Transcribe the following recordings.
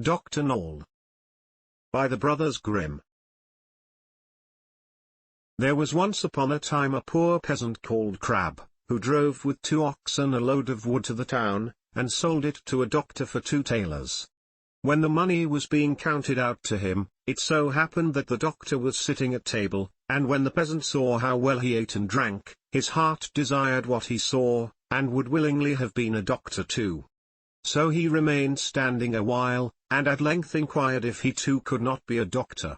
Dr. Knowall. By the Brothers Grimm. There was once upon a time a poor peasant called Crab, who drove with 2 oxen a load of wood to the town, and sold it to a doctor for 2 thalers. When the money was being counted out to him, it so happened that the doctor was sitting at table, and when the peasant saw how well he ate and drank, his heart desired what he saw, and would willingly have been a doctor too. So he remained standing a while, and at length inquired if he too could not be a doctor.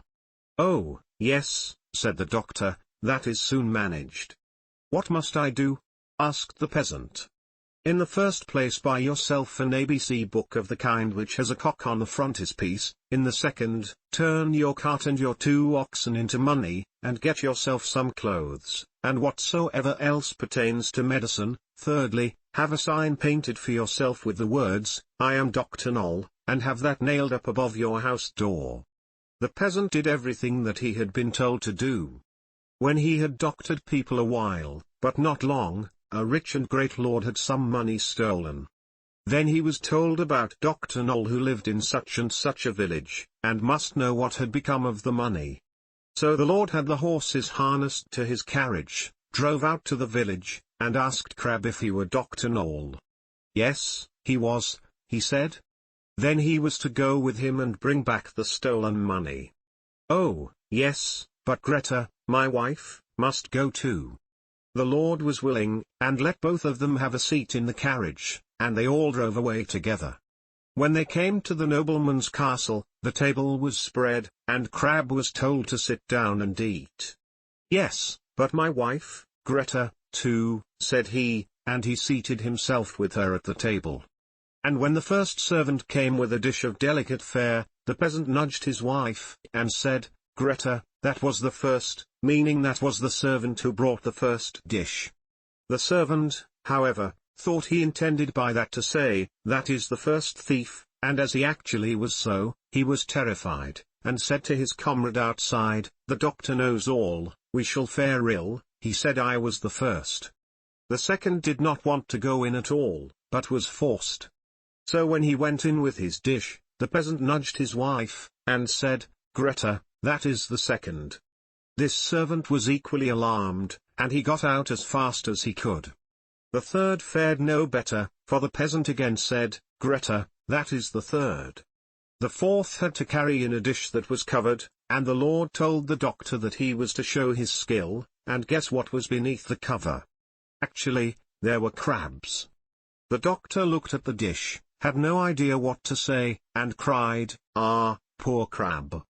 "Oh, yes," said the doctor, "that is soon managed." "What must I do?" asked the peasant. "In the first place buy yourself an ABC book of the kind which has a cock on the frontispiece, in the second, turn your cart and your 2 oxen into money, and get yourself some clothes, and whatsoever else pertains to medicine, thirdly, have a sign painted for yourself with the words, 'I am Dr. Knowall,' and have that nailed up above your house door." The peasant did everything that he had been told to do. When he had doctored people a while, but not long, a rich and great lord had some money stolen. Then he was told about Dr. Knowall, who lived in such and such a village, and must know what had become of the money. So the lord had the horses harnessed to his carriage, drove out to the village, and asked Crab if he were Dr. Knowall. Yes, he was, he said. Then he was to go with him and bring back the stolen money. "Oh, yes, but Greta, my wife, must go too." The lord was willing, and let both of them have a seat in the carriage, and they all drove away together. When they came to the nobleman's castle, the table was spread, and Crab was told to sit down and eat. "Yes, but my wife, Greta, too," said he, and he seated himself with her at the table. And when the first servant came with a dish of delicate fare, the peasant nudged his wife, and said, "Greta, that was the first," meaning that was the servant who brought the first dish. The servant, however, thought he intended by that to say, "That is the first thief," and as he actually was so, he was terrified, and said to his comrade outside, "The doctor knows all, we shall fare ill, he said I was the first." The second did not want to go in at all, but was forced. So when he went in with his dish, the peasant nudged his wife, and said, "Greta, that is the second." This servant was equally alarmed, and he got out as fast as he could. The third fared no better, for the peasant again said, "Greta, that is the third." The fourth had to carry in a dish that was covered, and the lord told the doctor that he was to show his skill, and guess what was beneath the cover. Actually, there were crabs. The doctor looked at the dish, had no idea what to say, and cried, "Ah, poor crab."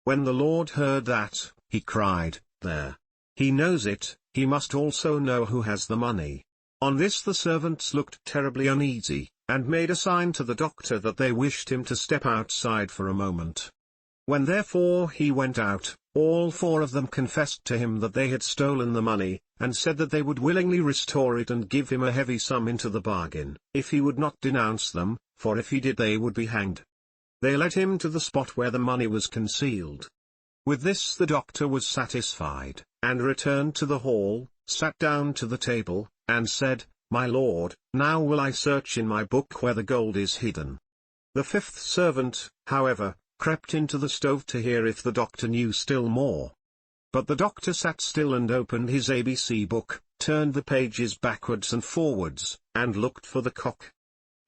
When the lord heard that, he cried, "There! He knows it, he must also know who has the money." On this the servants looked terribly uneasy, and made a sign to the doctor that they wished him to step outside for a moment. When therefore he went out, all 4 of them confessed to him that they had stolen the money, and said that they would willingly restore it and give him a heavy sum into the bargain, if he would not denounce them, for if he did they would be hanged. They led him to the spot where the money was concealed. With this the doctor was satisfied, and returned to the hall, sat down to the table, and said, "My lord, now will I search in my book where the gold is hidden." The 5th servant, however, crept into the stove to hear if the doctor knew still more. But the doctor sat still and opened his ABC book, turned the pages backwards and forwards, and looked for the cock.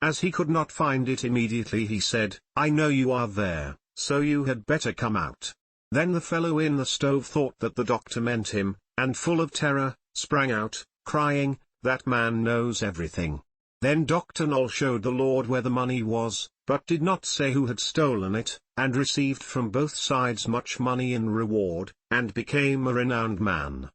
As he could not find it immediately, he said, "I know you are there, so you had better come out." Then the fellow in the stove thought that the doctor meant him, and full of terror, sprang out, crying, "That man knows everything." Then Dr. Knowall showed the lord where the money was, but did not say who had stolen it, and received from both sides much money in reward, and became a renowned man.